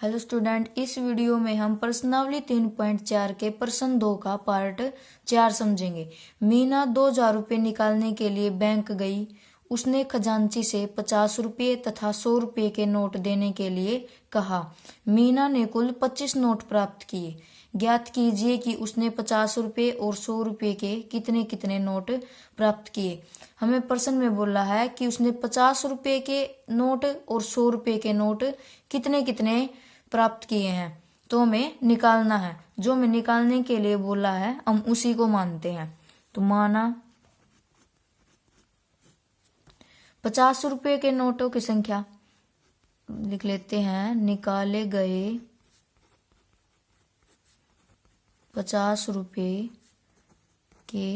Hello student, इस video में हम प्रश्नावली 3.4 के प्रश्न 2 का पार्ट 4 समझेंगे। मीना 2000 रुपये निकालने के लिए बैंक गई। उसने खजांची से 50 रुपये तथा 100 रुपये के नोट देने के लिए कहा। मीना ने कुल 25 नोट प्राप्त किए। ज्ञात कीजिए कि उसने 50 रुपये और 100 रुपये के कितने कितने नोट प्राप्त किए। हमें प्रश्न में बोला है कि उसने 50 रुपये के नोट और 100 रुपये के नोट कितने कितने प्राप्त किए हैं, तो हमें निकालना है। जो हमें निकालने के लिए बोला है हम उसी को मानते हैं। तो माना 50 रुपये के नोटों की संख्या लिख लेते हैं। निकाले गए 50 रुपये के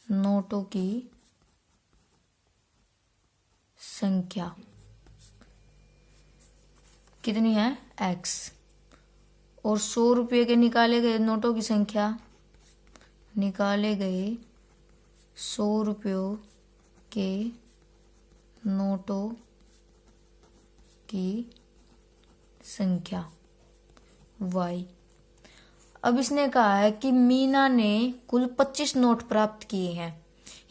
नोटों की संख्या कितनी है? x। और 100 रुपये के निकाले गए नोटों की संख्या, निकाले गए 100 रुपयों के नोटों की संख्या y। अब इसने कहा है कि मीना ने कुल 25 नोट प्राप्त किए हैं,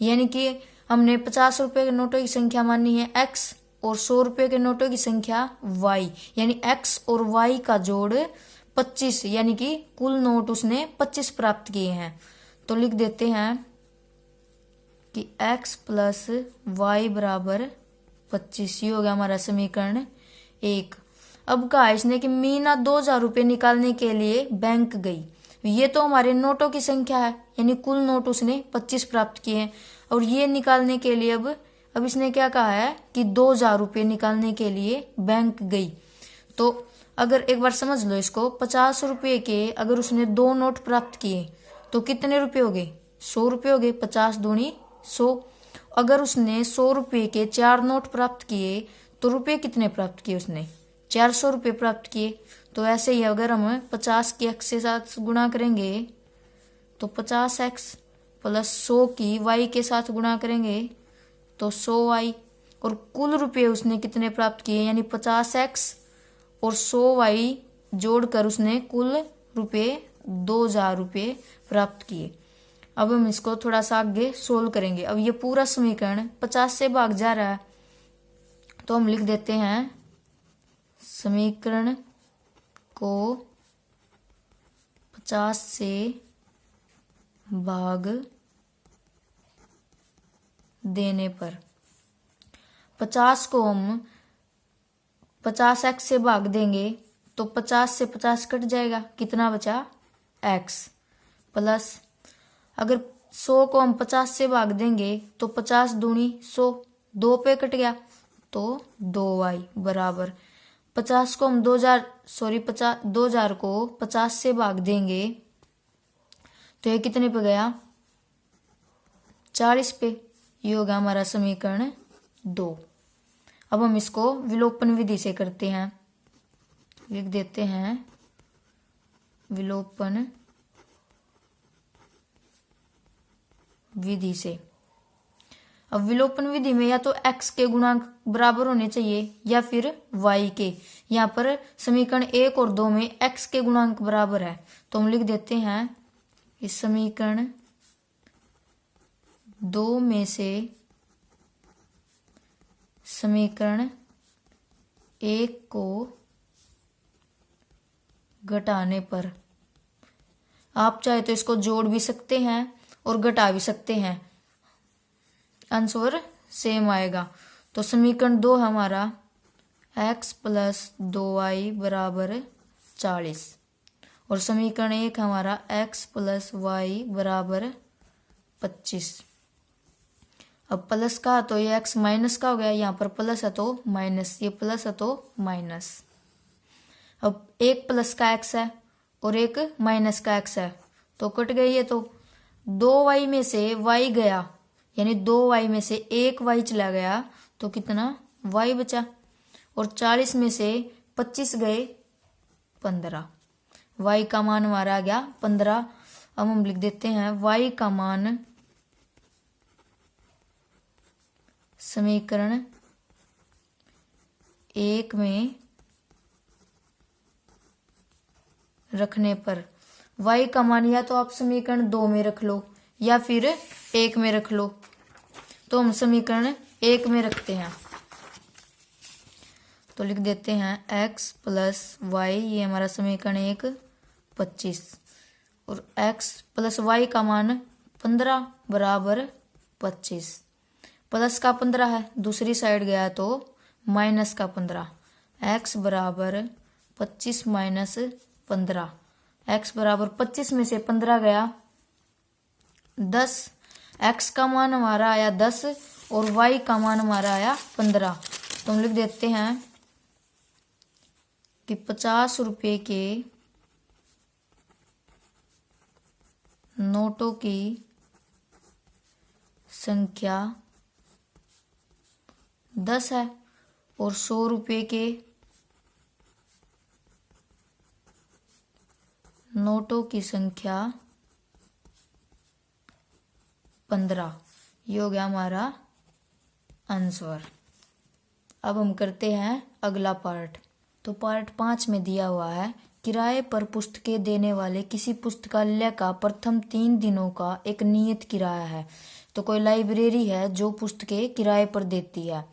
यानी कि हमने 50 रुपये के नोटों की संख्या मानी है x और 100 रुपये के नोटों की संख्या y, यानी x और y का जोड़ 25, यानी कि कुल नोट उसने 25 प्राप्त किए हैं। तो लिख देते हैं कि x प्लस y बराबर 25। ये हो गया हमारा समीकरण 1। अब कहा इसने कि मीना 2000 रुपये निकालने के लिए बैंक गई। ये तो हमारे नोटों की संख्या है, यानी कुल नोट उसने 25 प्राप्त किए हैं। और ये निकालने के लिए अब इसने क्या कहा है कि 2000 रुपये निकालने के लिए बैंक गई। तो अगर एक बार समझ लो इसको, 50 रुपये के अगर उसने 2 नोट प्राप्त किए तो कितने रुपये हो गए? 100 रुपये हो गए। 50 दूनी 100। अगर उसने 100 रुपये के 4 नोट प्राप्त किए तो रुपये कितने प्राप्त किए? उसने 400 रुपये प्राप्त किए। तो ऐसे ही अगर हम 50 की x के साथ गुणा करेंगे तो 50x प्लस 100 की y के साथ गुणा करेंगे तो 100y। और कुल रुपये उसने कितने प्राप्त किए, यानी 50x और 100y जोड़कर उसने कुल रुपये 2000 रुपये प्राप्त किए। अब हम इसको थोड़ा सा आगे सोल्व करेंगे। अब ये पूरा समीकरण 50 से भाग जा रहा है, तो हम लिख देते हैं समीकरण को 50 से भाग देने पर 50 को हम 50x से भाग देंगे तो 50 से 50 कट जाएगा। कितना बचा? x। प्लस अगर 100 को हम 50 से भाग देंगे तो 50 दूनी 100, 2 पे कट गया तो 2y बराबर 50 को हम 2000 को 50 से भाग देंगे तो ये कितने पे गया? 40 पे। ये होगा हमारा समीकरण 2। अब हम इसको विलोपन विधि से करते हैं। लिख देते हैं विलोपन विधि से। अब विलोपन विधि में या तो x के गुणांक बराबर होने चाहिए या फिर y के। यहाँ पर समीकरण 1 और 2 में x के गुणांक बराबर है, तो हम लिख देते हैं इस समीकरण 2 में से समीकरण 1 को घटाने पर, आप चाहे तो इसको जोड़ भी सकते हैं और घटा भी सकते हैं, आंसर सेम आएगा। तो समीकरण 2 हमारा x प्लस 2y बराबर 40 और समीकरण 1 हमारा x प्लस y बराबर 25। अब प्लस का तो ये x माइनस का हो गया, यहाँ पर प्लस है तो माइनस, ये प्लस है तो माइनस। अब एक प्लस का x है और एक माइनस का x है तो कट गई है। तो 2y में से y गया, यानी 2y में से एक y चला गया तो कितना y बचा। और 40 में से 25 गए 15, y का मान हमारा आ गया 15। अब हम लिख देते हैं y का मान समीकरण 1 में रखने पर y का मान या तो आप समीकरण 2 में रख लो या फिर 1 में रख लो। तो हम समीकरण 1 में रखते हैं, तो लिख देते हैं x प्लस वाई, ये हमारा समीकरण 1 25, और x प्लस वाई का मान 15 बराबर 25। प्लस का 15 है, दूसरी साइड गया तो माइनस का 15। x बराबर 25 माइनस 15, x बराबर 25 में से 15 गया 10। x का मान हमारा आया 10 और y का मान हमारा आया 15। तो हम लिख देते हैं कि 50 रुपये के नोटों की संख्या 10 है और 100 रुपये के नोटों की संख्या 15। ये हो गया हमारा आंसर। अब हम करते हैं अगला पार्ट। तो पार्ट 5 में दिया हुआ है, किराए पर पुस्तकें देने वाले किसी पुस्तकालय का प्रथम 3 दिनों का एक नियत किराया है। तो कोई लाइब्रेरी है जो पुस्तकें किराए पर देती है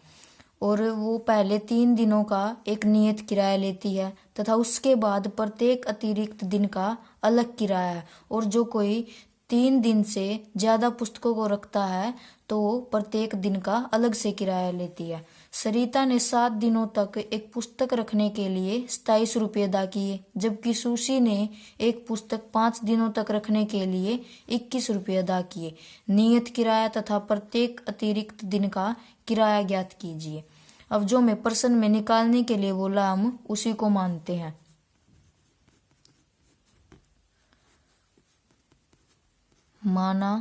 और वो पहले 3 दिनों का एक नियत किराया लेती है तथा उसके बाद प्रत्येक अतिरिक्त दिन का अलग किराया है। और जो कोई 3 दिन से ज्यादा पुस्तकों को रखता है तो वो प्रत्येक दिन का अलग से किराया लेती है। सरिता ने 7 दिनों तक एक पुस्तक रखने के लिए 27 रुपये अदा किए, जबकि सुशी ने एक पुस्तक 5 दिनों तक रखने के लिए 21 रुपये अदा किए। नियत किराया तथा प्रत्येक अतिरिक्त दिन का किराया ज्ञात कीजिए। अब जो मैं प्रश्न में निकालने के लिए बोला हम उसी को मानते हैं। माना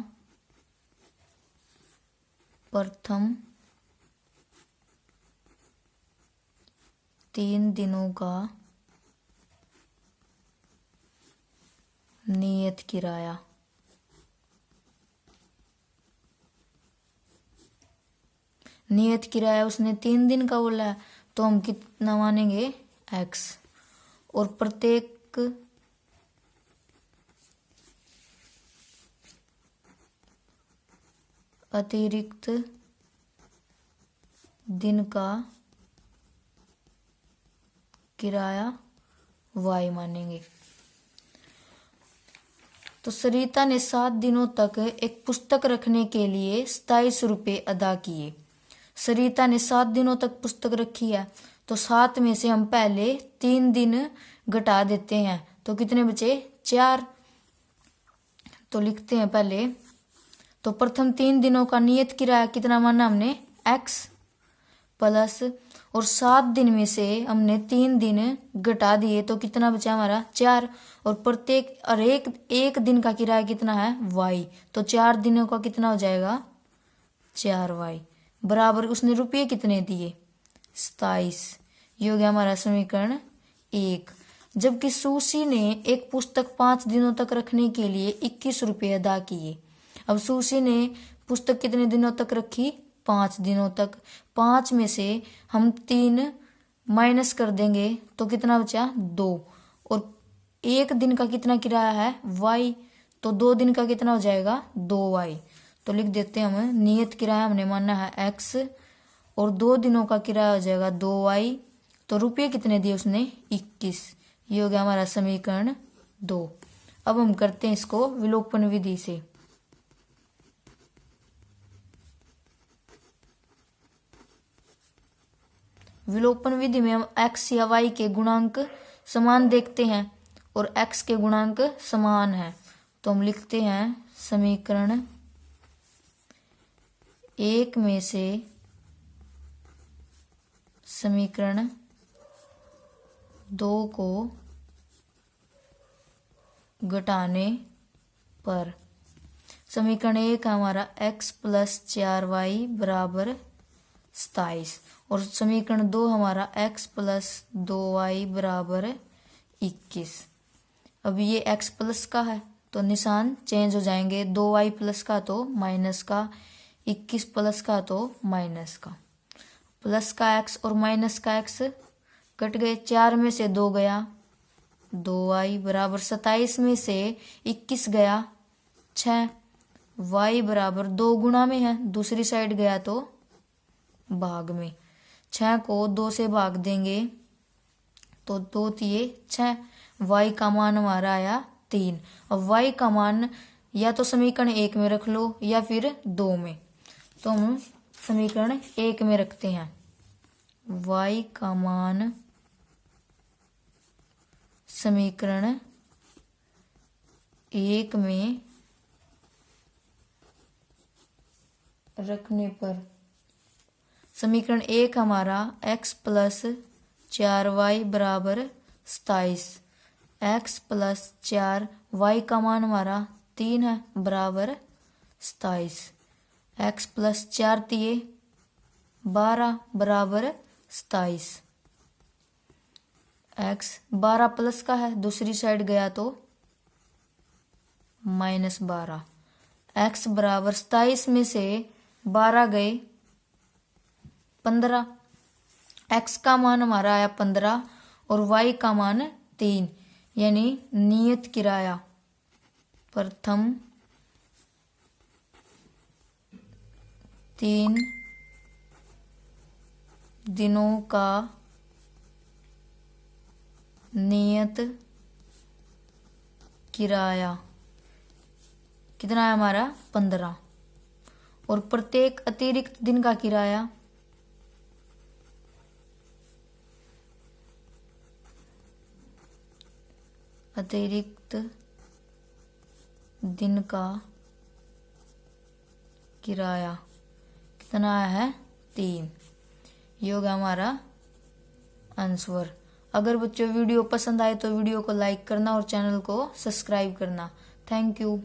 प्रथम 3 दिनों का नियत किराया। नियत किराया उसने 3 दिन का बोला है तो हम कितना मानेंगे x, और प्रत्येक अतिरिक्त दिन का किराया y मानेंगे। तो सरिता ने 7 दिनों तक एक पुस्तक रखने के लिए 27 रुपये अदा किए। सरिता ने 7 दिनों तक पुस्तक रखी है तो 7 में से हम पहले 3 दिन घटा देते हैं तो कितने बचे 4। तो लिखते हैं पहले, तो प्रथम 3 दिनों का नियत किराया कितना माना हमने x, प्लस और 7 दिन में से हमने 3 दिन घटा दिए तो कितना बचा हमारा 4, और प्रत्येक और एक दिन का किराया कितना है y, तो 4 दिनों का कितना हो जाएगा 4y बराबर उसने रुपये कितने दिए 27। ये हो गया हमारा समीकरण 1। जबकि सुशी ने एक पुस्तक 5 दिनों तक रखने के लिए 21 रुपये अदा किए। अब सुशी ने पुस्तक कितने दिनों तक रखी 5 दिनों तक। 5 में से हम 3 माइनस कर देंगे तो कितना बचा 2, और 1 दिन का कितना किराया है y, तो 2 दिन का कितना हो जाएगा 2y। तो लिख देते हैं हम नियत किराया हमने माना है x और 2 दिनों का किराया हो जाएगा 2y, तो रुपये कितने दिए उसने 21। ये हो गया हमारा समीकरण 2। अब हम करते हैं इसको विलोपन विधि से। विलोपन विधि में हम x या y के गुणांक समान देखते हैं और x के गुणांक समान है, तो हम लिखते हैं समीकरण 1 में से समीकरण 2 को घटाने पर समीकरण 1 हमारा x प्लस 4y बराबर 27, और समीकरण 2 हमारा x प्लस 2y बराबर 21। अब ये x प्लस का है तो निशान चेंज हो जाएंगे, 2y प्लस का तो माइनस का, 21 प्लस का तो माइनस का। प्लस का x और माइनस का x कट गए, 4 में से 2 गया 2y बराबर 27 में से 21 गया 6, y बराबर 2 गुणा में है, दूसरी साइड गया तो भाग में, 6 को 2 से भाग देंगे तो 2 तिये 6, y का मान हमारा आया 3। अब y का मान या तो समीकरण 1 में रख लो या फिर 2 में, तो हम समीकरण 1 में रखते हैं। y का मान समीकरण 1 में रखने पर समीकरण 1 हमारा x प्लस 4y बराबर 27, x प्लस 4 y का मान हमारा 3 है बराबर 27, x प्लस 4 तिये 12 बराबर 27, x 12 प्लस का है, दूसरी साइड गया तो -12, x बराबर 27 में से 12 गए 15, x का मान हमारा आया 15 और y का मान 3, यानी नियत किराया प्रथम 3 दिनों का नियत किराया कितना है हमारा 15, और प्रत्येक अतिरिक्त दिन का किराया अतिरिक्त दिन का किराया कितना है 3। ये होगा हमारा आंसर। अगर बच्चों वीडियो पसंद आए तो वीडियो को लाइक करना और चैनल को सब्सक्राइब करना। Thank you.